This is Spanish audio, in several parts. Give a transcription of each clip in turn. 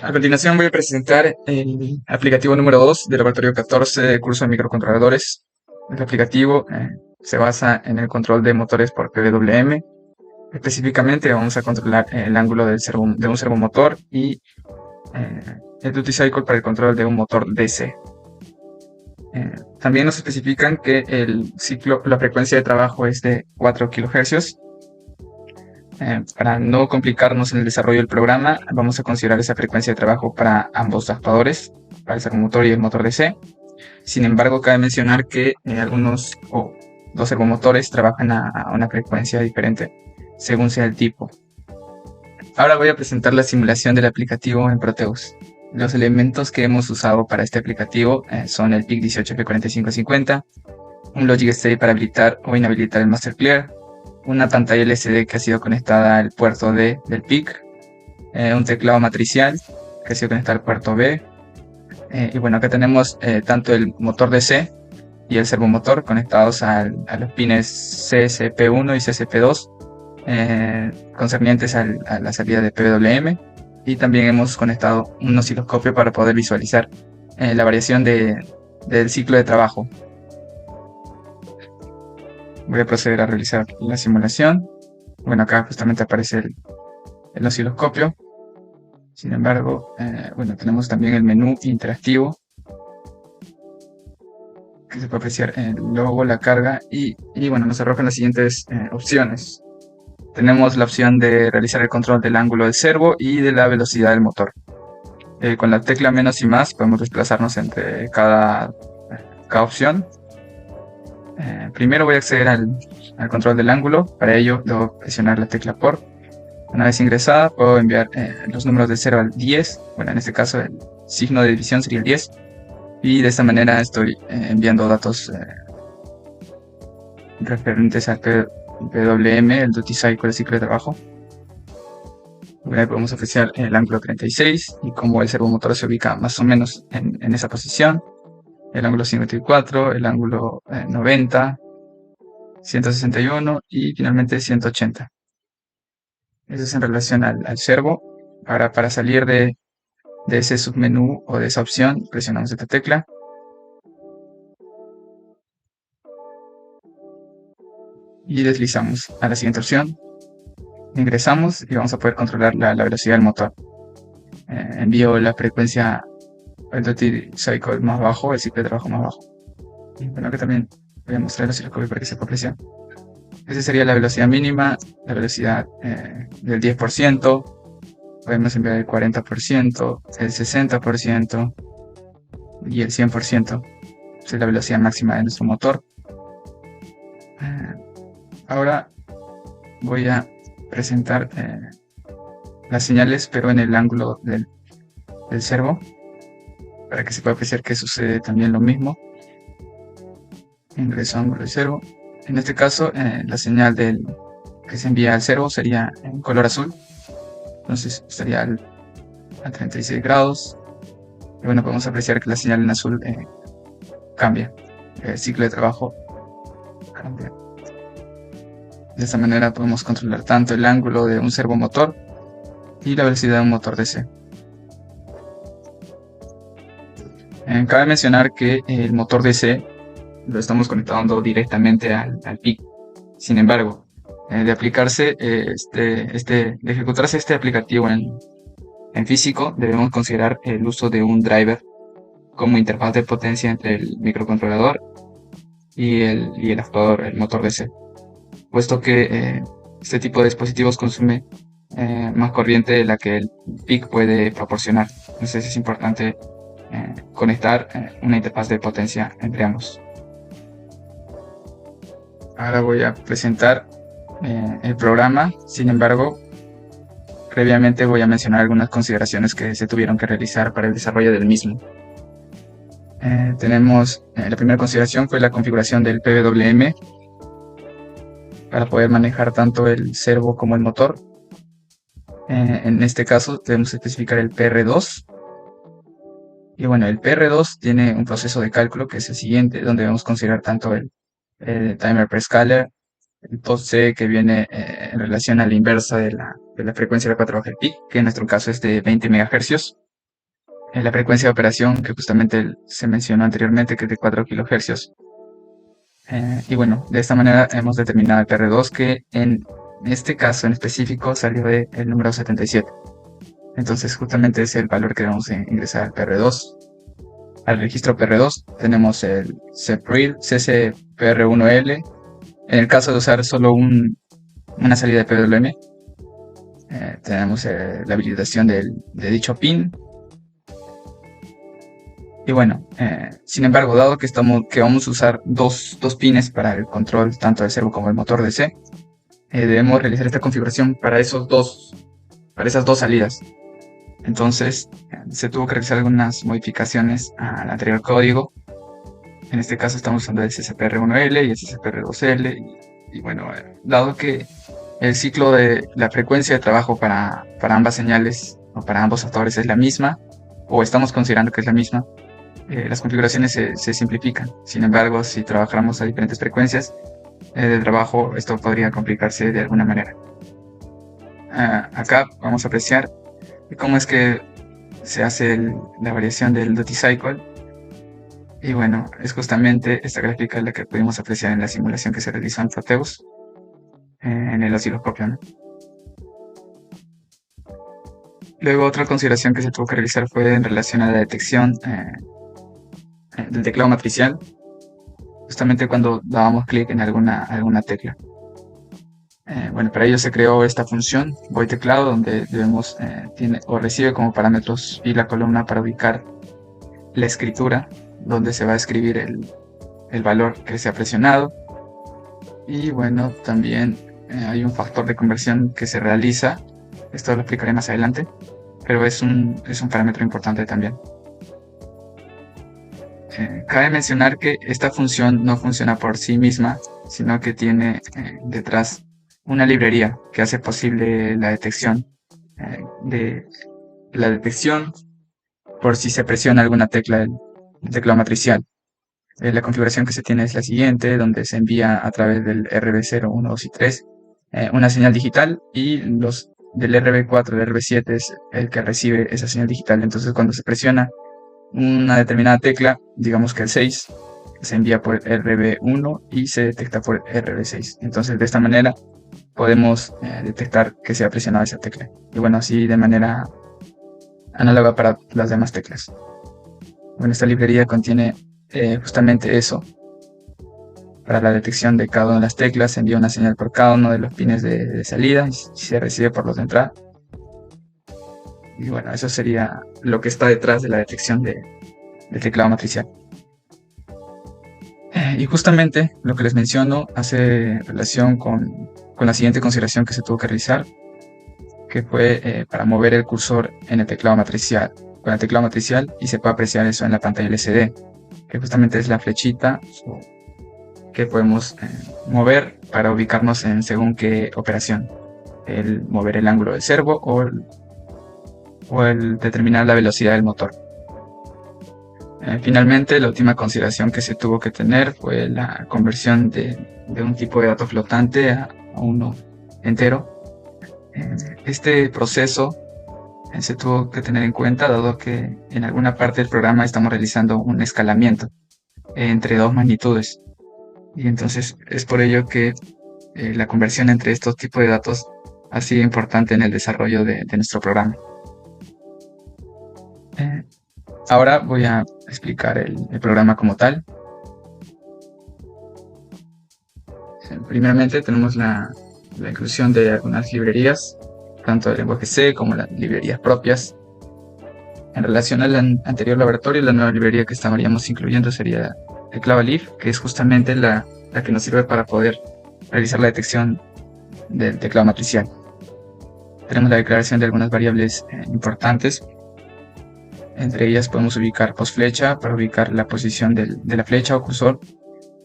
A continuación voy a presentar el aplicativo número 2 del laboratorio 14 del curso de microcontroladores. El aplicativo se basa en el control de motores por PWM. Específicamente vamos a controlar el ángulo de un servomotor y el duty cycle para el control de un motor DC. También nos especifican que la frecuencia de trabajo es de 4 kHz. Para no complicarnos en el desarrollo del programa, vamos a considerar esa frecuencia de trabajo para ambos adaptadores, para el servomotor y el motor DC. Sin embargo, cabe mencionar que algunos o dos servomotores trabajan a una frecuencia diferente según sea el tipo. Ahora voy a presentar la simulación del aplicativo en Proteus. Los elementos que hemos usado para este aplicativo son el PIC 18F4550, un Logic State para habilitar o inhabilitar el Master Clear, una pantalla LCD que ha sido conectada al puerto D del PIC, un teclado matricial que ha sido conectado al puerto B, y bueno, acá tenemos tanto el motor DC y el servomotor conectados a los pines CSP1 y CSP2 concernientes a la salida de PWM, y también hemos conectado un osciloscopio para poder visualizar la variación del ciclo de trabajo. Voy a proceder a realizar la simulación. Bueno, acá justamente aparece el osciloscopio. Sin embargo, bueno, tenemos también el menú interactivo, que se puede apreciar el logo, la carga y bueno, nos arrojan las siguientes opciones. Tenemos la opción de realizar el control del ángulo del servo y de la velocidad del motor. Con la tecla menos y más podemos desplazarnos entre cada opción. Primero voy a acceder al control del ángulo. Para ello debo presionar la tecla por. Una vez ingresada puedo enviar los números de 0 al 10. Bueno, en este caso el signo de división sería el 10. Y de esta manera estoy enviando datos referentes al PWM, el duty cycle, el ciclo de trabajo. Ahí podemos apreciar el ángulo 36 y cómo el servomotor se ubica más o menos en esa posición. El ángulo 54, el ángulo 90, 161 y finalmente 180. Eso es en relación al servo. Ahora, para salir de ese submenú o de esa opción, presionamos esta tecla. Y deslizamos a la siguiente opción. Ingresamos y vamos a poder controlar la velocidad del motor. Envío la frecuencia, el duty cycle más bajo, el ciclo de trabajo más bajo. Y bueno, que también voy a mostrar el osciloscopio para que se pueda apreciar. Esa sería la velocidad mínima, la velocidad del 10%. Podemos enviar el 40%, el 60% y el 100%. Esa es la velocidad máxima de nuestro motor. Ahora voy a presentar las señales, pero en el ángulo del servo, para que se pueda apreciar que sucede también lo mismo. Ingreso a ángulo del servo. En este caso, la señal que se envía al servo sería en color azul. Entonces estaría a 36 grados. Y bueno, podemos apreciar que la señal en azul cambia. El ciclo de trabajo cambia. De esta manera podemos controlar tanto el ángulo de un servomotor y la velocidad de un motor DC. Cabe mencionar que el motor DC lo estamos conectando directamente al PIC. Sin embargo, de ejecutarse este aplicativo en físico, debemos considerar el uso de un driver como interfaz de potencia entre el microcontrolador y el actuador, el motor DC, puesto que este tipo de dispositivos consume más corriente de la que el PIC puede proporcionar. Entonces es importante conectar una interfaz de potencia entre ambos. Ahora voy a presentar el programa. Sin embargo, previamente voy a mencionar algunas consideraciones que se tuvieron que realizar para el desarrollo del mismo. Tenemos la primera consideración fue la configuración del PWM para poder manejar tanto el servo como el motor. En este caso debemos especificar el PR2. Y bueno, el PR2 tiene un proceso de cálculo que es el siguiente, donde debemos considerar tanto el timer per scaler, el post-C que viene en relación a la inversa de la frecuencia de la 4 baja del PIC, que en nuestro caso es de 20 MHz, la frecuencia de operación que justamente se mencionó anteriormente, que es de 4 kHz. Y bueno, de esta manera hemos determinado el PR2, que en este caso en específico salió del número 77. Entonces justamente es el valor que debemos ingresar al PR2. Al registro PR2 tenemos el CCPR1L. En el caso de usar solo una salida de PWM, tenemos la habilitación de dicho pin. Y bueno, sin embargo, dado que vamos a usar dos pines para el control tanto del servo como del motor DC, debemos realizar esta configuración para esas dos salidas. Entonces, se tuvo que realizar algunas modificaciones al anterior código. En este caso estamos usando el CCPR1L y el CCPR2L. Y bueno, dado que el ciclo de la frecuencia de trabajo para ambas señales o para ambos actores es la misma, o estamos considerando que es la misma, las configuraciones se simplifican. Sin embargo, si trabajáramos a diferentes frecuencias de trabajo, esto podría complicarse de alguna manera. Acá vamos a apreciar cómo es que se hace la variación del duty cycle. Y bueno, es justamente esta gráfica la que pudimos apreciar en la simulación que se realizó en Proteus, en el osciloscopio, ¿no? Luego, otra consideración que se tuvo que realizar fue en relación a la detección del teclado matricial, justamente cuando dábamos clic en alguna tecla. Bueno, para ello se creó esta función void teclado, donde recibe como parámetros y la columna para ubicar la escritura, donde se va a escribir el valor que se ha presionado. Y bueno, también hay un factor de conversión que se realiza, esto lo explicaré más adelante, pero es un parámetro importante también. Cabe mencionar que esta función no funciona por sí misma, sino que tiene detrás una librería que hace posible la detección por si se presiona alguna tecla del teclado matricial. La configuración que se tiene es la siguiente, donde se envía a través del RB0, 1, 2 y 3 una señal digital, y los del RB4 y el RB7 es el que recibe esa señal digital. Entonces, cuando se presiona una determinada tecla, digamos que el 6, se envía por RB1 y se detecta por RB6. Entonces, de esta manera podemos detectar que se ha presionado esa tecla. Y bueno, así de manera análoga para las demás teclas. Bueno, esta librería contiene justamente eso. Para la detección de cada una de las teclas, se envía una señal por cada uno de los pines de salida y se recibe por los de entrada. Y bueno, eso sería lo que está detrás de la detección del teclado matricial. Y justamente lo que les menciono hace relación con la siguiente consideración que se tuvo que realizar, que fue para mover el cursor en el teclado matricial, con el teclado matricial, y se puede apreciar eso en la pantalla LCD, que justamente es la flechita que podemos mover para ubicarnos en según qué operación, el mover el ángulo del servo o el determinar la velocidad del motor. Finalmente, la última consideración que se tuvo que tener fue la conversión de un tipo de dato flotante a uno entero. Este proceso se tuvo que tener en cuenta, dado que en alguna parte del programa estamos realizando un escalamiento entre dos magnitudes. Y entonces es por ello que la conversión entre estos tipos de datos ha sido importante en el desarrollo de nuestro programa. Ahora voy a explicar el programa como tal. Primeramente tenemos la inclusión de algunas librerías, tanto del lenguaje C como las librerías propias. En relación al anterior laboratorio, la nueva librería que estaríamos incluyendo sería el Clavalif, que es justamente la que nos sirve para poder realizar la detección del teclado matricial. Tenemos la declaración de algunas variables importantes. Entre ellas podemos ubicar postflecha para ubicar la posición de la flecha o cursor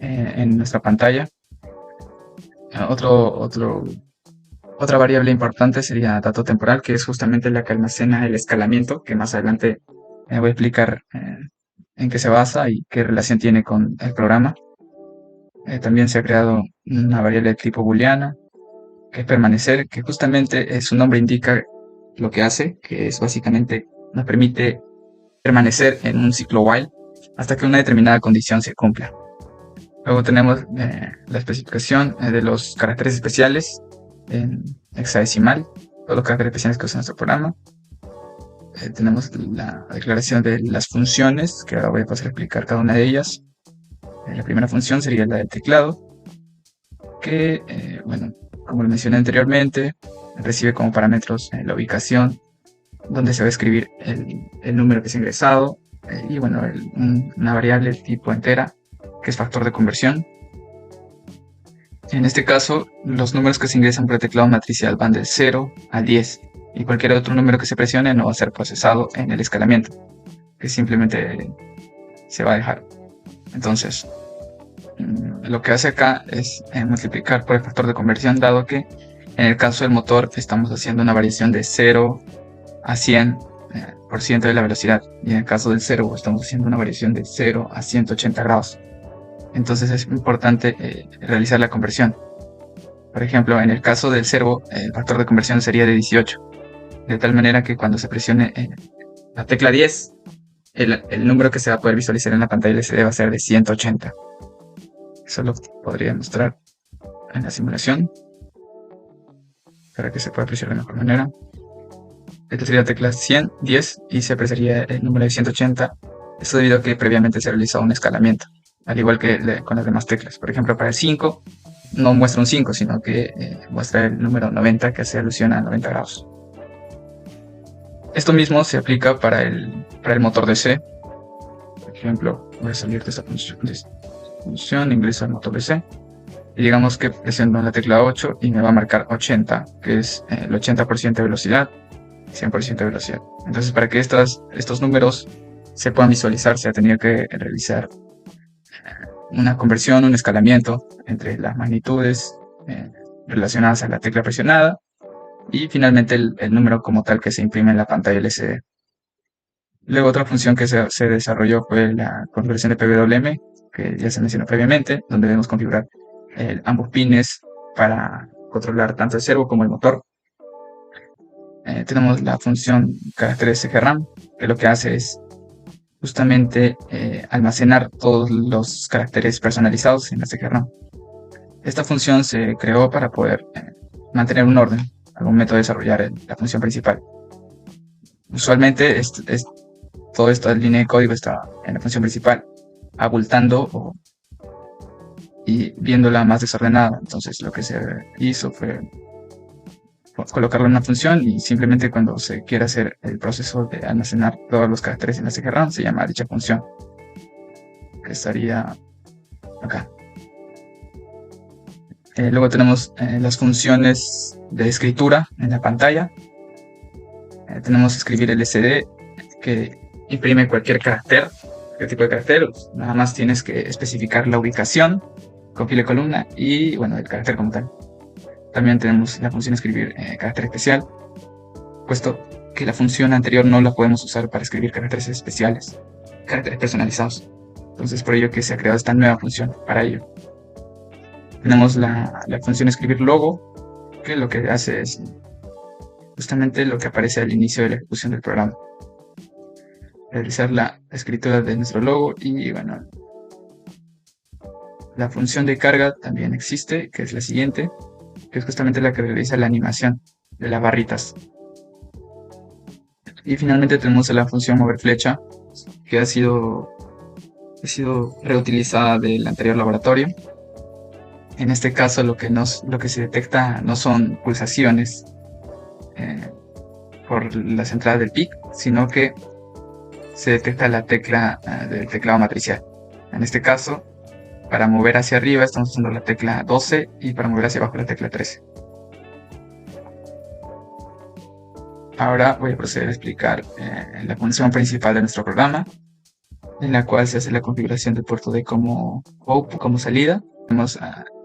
en nuestra pantalla. Otra variable importante sería dato temporal, que es justamente la que almacena el escalamiento, que más adelante voy a explicar en qué se basa y qué relación tiene con el programa. También se ha creado una variable de tipo booleana, que es permanecer, que justamente su nombre indica lo que hace, que es básicamente nos permite permanecer en un ciclo while hasta que una determinada condición se cumpla. Luego tenemos la especificación de los caracteres especiales en hexadecimal, todos los caracteres especiales que usa nuestro programa. Tenemos la declaración de las funciones, que ahora voy a pasar a explicar cada una de ellas. La primera función sería la del teclado, que, bueno, como lo mencioné anteriormente, recibe como parámetros la ubicación, donde se va a escribir el número que se ha ingresado, y bueno, una variable tipo entera, que es factor de conversión. En este caso, los números que se ingresan por el teclado matricial van del 0 al 10, y cualquier otro número que se presione no va a ser procesado en el escalamiento, que simplemente se va a dejar. Entonces, lo que hace acá es multiplicar por el factor de conversión, dado que en el caso del motor estamos haciendo una variación de 0 a 100% de la velocidad, y en el caso del servo estamos haciendo una variación de 0 a 180 grados. Entonces es importante realizar la conversión. Por ejemplo, en el caso del servo, el factor de conversión sería de 18, de tal manera que cuando se presione la tecla 10, el número que se va a poder visualizar en la pantalla LCD va a ser de 180. Eso lo podría mostrar en la simulación para que se pueda apreciar de mejor manera. Esta sería la tecla 100, 10, y se apreciaría el número de 180. Esto debido a que previamente se realizó un escalamiento, al igual que con las demás teclas. Por ejemplo, para el 5 no muestra un 5, sino que muestra el número 90, que hace alusión a 90 grados. Esto mismo se aplica para el motor DC. Por ejemplo, voy a salir de esta función, ingreso al motor DC, y digamos que presiono la tecla 8 y me va a marcar 80, que es el 80% de velocidad, 100% de velocidad. Entonces, para que estos números se puedan visualizar, se ha tenido que realizar una conversión, un escalamiento entre las magnitudes relacionadas a la tecla presionada y finalmente el número como tal que se imprime en la pantalla LCD. Luego otra función que se desarrolló fue la configuración de PWM, que ya se mencionó previamente, donde debemos configurar ambos pines para controlar tanto el servo como el motor. Tenemos la función caracteres CGRAM, que lo que hace es justamente almacenar todos los caracteres personalizados en la CGRAM. Esta función se creó para poder mantener un orden algún método de desarrollar la función principal. Usualmente toda esta línea de código está en la función principal, abultando y viéndola más desordenada. Entonces lo que se hizo fue colocarlo en una función, y simplemente cuando se quiere hacer el proceso de almacenar todos los caracteres en la CGRAM se llama dicha función, que estaría acá. Luego tenemos las funciones de escritura en la pantalla. Tenemos escribir LCD, que imprime cualquier carácter, cualquier tipo de carácter. Nada más tienes que especificar la ubicación con fila y columna y bueno, el carácter como tal. También tenemos la función escribir carácter especial, puesto que la función anterior no la podemos usar para escribir caracteres especiales, caracteres personalizados. Entonces por ello que se ha creado esta nueva función para ello. Tenemos la función escribir logo, que lo que hace es justamente lo que aparece al inicio de la ejecución del programa. Realizar la escritura de nuestro logo. Y bueno, la función de carga también existe, que es la siguiente, que es justamente la que realiza la animación de las barritas. Y finalmente tenemos la función mover flecha, que ha sido reutilizada del anterior laboratorio. En este caso lo que se detecta no son pulsaciones por las entradas del PIC, sino que se detecta la tecla del teclado matricial. En este caso, para mover hacia arriba estamos usando la tecla 12 y para mover hacia abajo la tecla 13. Ahora voy a proceder a explicar la función principal de nuestro programa, en la cual se hace la configuración del puerto D como output, como salida. Tenemos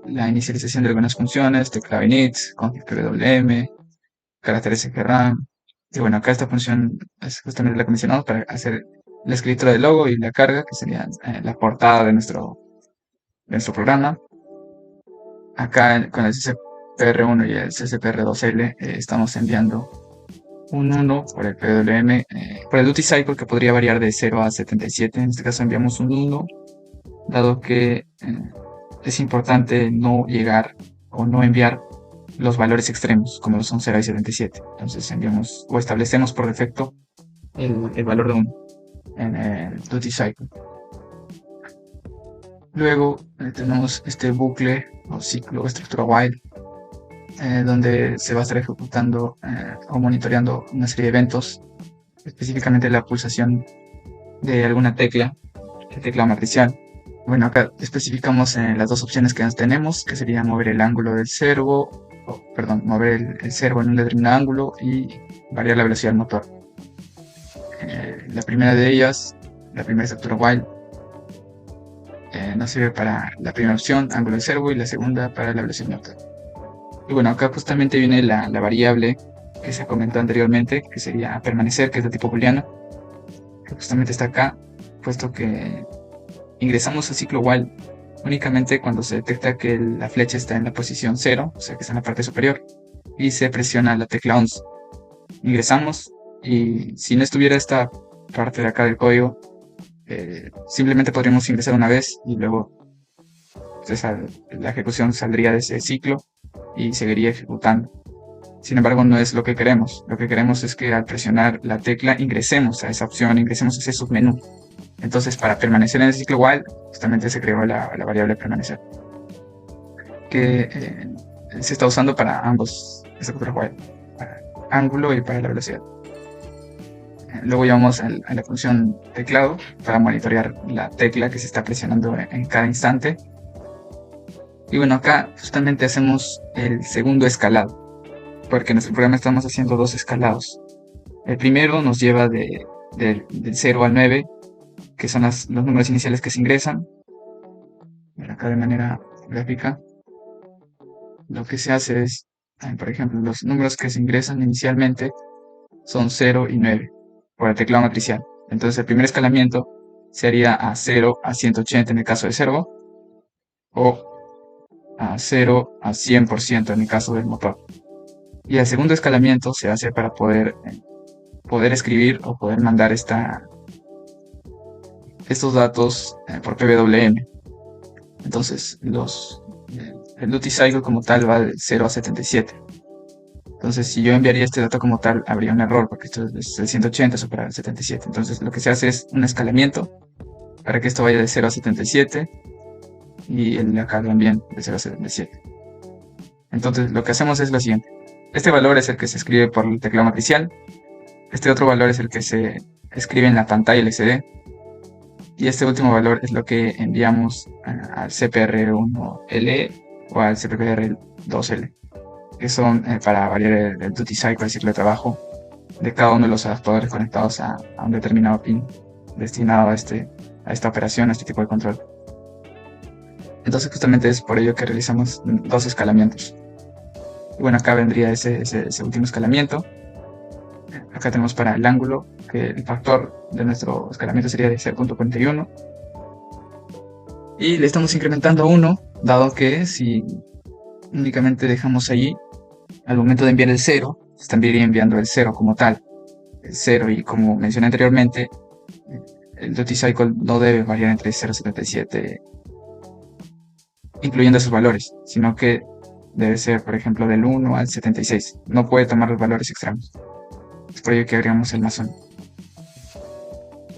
la inicialización de algunas funciones, teclado init, config PWM, caracteres CGRAM. Y bueno, acá esta función es justamente la que mencionamos para hacer la escritura del logo y la carga, que sería la portada de nuestro programa. Acá con el CCPR1 y el CCPR2L estamos enviando un 1 por el PWM, por el duty cycle, que podría variar de 0 a 77. En este caso enviamos un 1, dado que es importante no llegar o no enviar los valores extremos, como son 0 y 77. Entonces enviamos o establecemos por defecto el valor de 1 en el duty cycle. Luego tenemos este bucle o ciclo o estructura while, donde se va a estar ejecutando o monitoreando una serie de eventos, específicamente la pulsación de alguna tecla, la tecla matricial. Bueno, acá especificamos las dos opciones que tenemos, que sería mover el ángulo del servo, mover el servo en un determinado ángulo y variar la velocidad del motor. La primera de ellas, la primera estructura while, nos sirve para la primera opción, ángulo del servo, y la segunda para la velocidad del motor. Y bueno, acá justamente viene la variable que se comentó anteriormente, que sería permanecer, que es de tipo booleano, que justamente está acá, puesto que ingresamos al ciclo while únicamente cuando se detecta que la flecha está en la posición 0, o sea que está en la parte superior, y se presiona la tecla 11. Ingresamos, y si no estuviera esta parte de acá del código, simplemente podríamos ingresar una vez y luego la ejecución saldría de ese ciclo y seguiría ejecutando. Sin embargo, no es lo que queremos. Lo que queremos es que al presionar la tecla ingresemos a esa opción, ingresemos a ese submenú. Entonces, para permanecer en el ciclo while, justamente se creó la variable permanecer, que se está usando para ambos estructuras while, para ángulo y para la velocidad. Luego llevamos a la función teclado para monitorear la tecla que se está presionando en cada instante. Y bueno, acá justamente hacemos el segundo escalado, porque en nuestro programa estamos haciendo dos escalados. El primero nos lleva del 0 al 9, que son los números iniciales que se ingresan. Acá de manera gráfica, lo que se hace es, por ejemplo, los números que se ingresan inicialmente son 0 y 9 por el teclado matricial. Entonces el primer escalamiento sería a 0 a 180 en el caso de servo, o a 0 a 100% en el caso del motor. Y el segundo escalamiento se hace para poder escribir o poder mandar estos datos por PWM. Entonces el duty cycle como tal va de 0 a 77. Entonces si yo enviaría este dato como tal, habría un error, porque esto es el 180 supera el 77. Entonces lo que se hace es un escalamiento para que esto vaya de 0 a 77 y el de acá también de 0 a 77. Entonces lo que hacemos es lo siguiente. Este valor es el que se escribe por el teclado matricial. Este otro valor es el que se escribe en la pantalla LCD. Y este último valor es lo que enviamos al CPR1L o al CPR2L, que son para variar el duty cycle, el ciclo de trabajo de cada uno de los adaptadores conectados a un determinado pin destinado a esta operación, a este tipo de control. Entonces justamente es por ello que realizamos dos escalamientos. Y bueno, acá vendría ese último escalamiento. Acá tenemos para el ángulo, que el factor de nuestro escalamiento sería de 0.41. Y le estamos incrementando a 1, dado que si únicamente dejamos allí, al momento de enviar el 0, se estaría enviando el 0 como tal. El 0, y como mencioné anteriormente, el duty cycle no debe variar entre 0 y 77, incluyendo esos valores, sino que debe ser, por ejemplo, del 1 al 76. No puede tomar los valores extremos. Es por ello que agregamos el +1.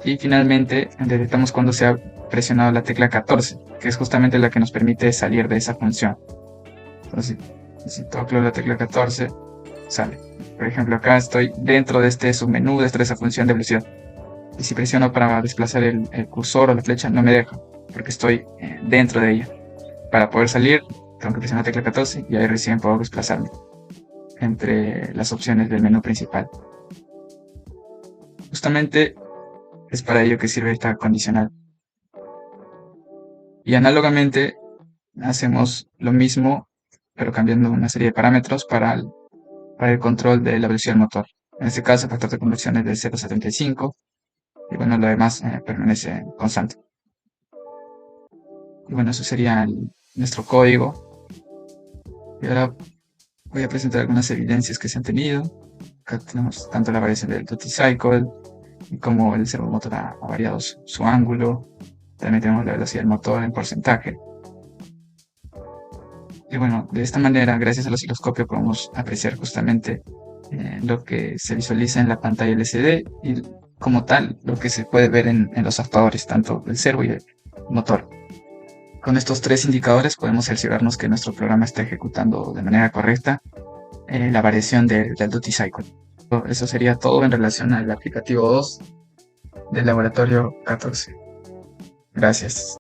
Y finalmente detectamos cuando se ha presionado la tecla 14, que es justamente la que nos permite salir de esa función. Entonces, si toco la tecla 14, sale. Por ejemplo, acá estoy dentro de este submenú, dentro de esa función de velocidad. Y si presiono para desplazar el cursor o la flecha, no me deja, porque estoy dentro de ella. Para poder salir, tengo que presionar la tecla 14 y ahí recién puedo desplazarme entre las opciones del menú principal. Justamente es para ello que sirve esta condicional. Y análogamente hacemos lo mismo, pero cambiando una serie de parámetros para el control de la velocidad del motor. En este caso el factor de conversión es de 0.75 y bueno, lo demás permanece constante. Y bueno, eso sería nuestro código. Y ahora voy a presentar algunas evidencias que se han tenido. Acá tenemos tanto la variación del duty cycle y como el servomotor ha variado su ángulo. También tenemos la velocidad del motor en porcentaje. Y bueno, de esta manera, gracias al osciloscopio, podemos apreciar justamente lo que se visualiza en la pantalla LCD y como tal lo que se puede ver en los actuadores, tanto el servo y el motor. Con estos tres indicadores podemos cerciorarnos que nuestro programa está ejecutando de manera correcta la variación del duty cycle. Eso sería todo en relación al aplicativo 2 del laboratorio 14. Gracias.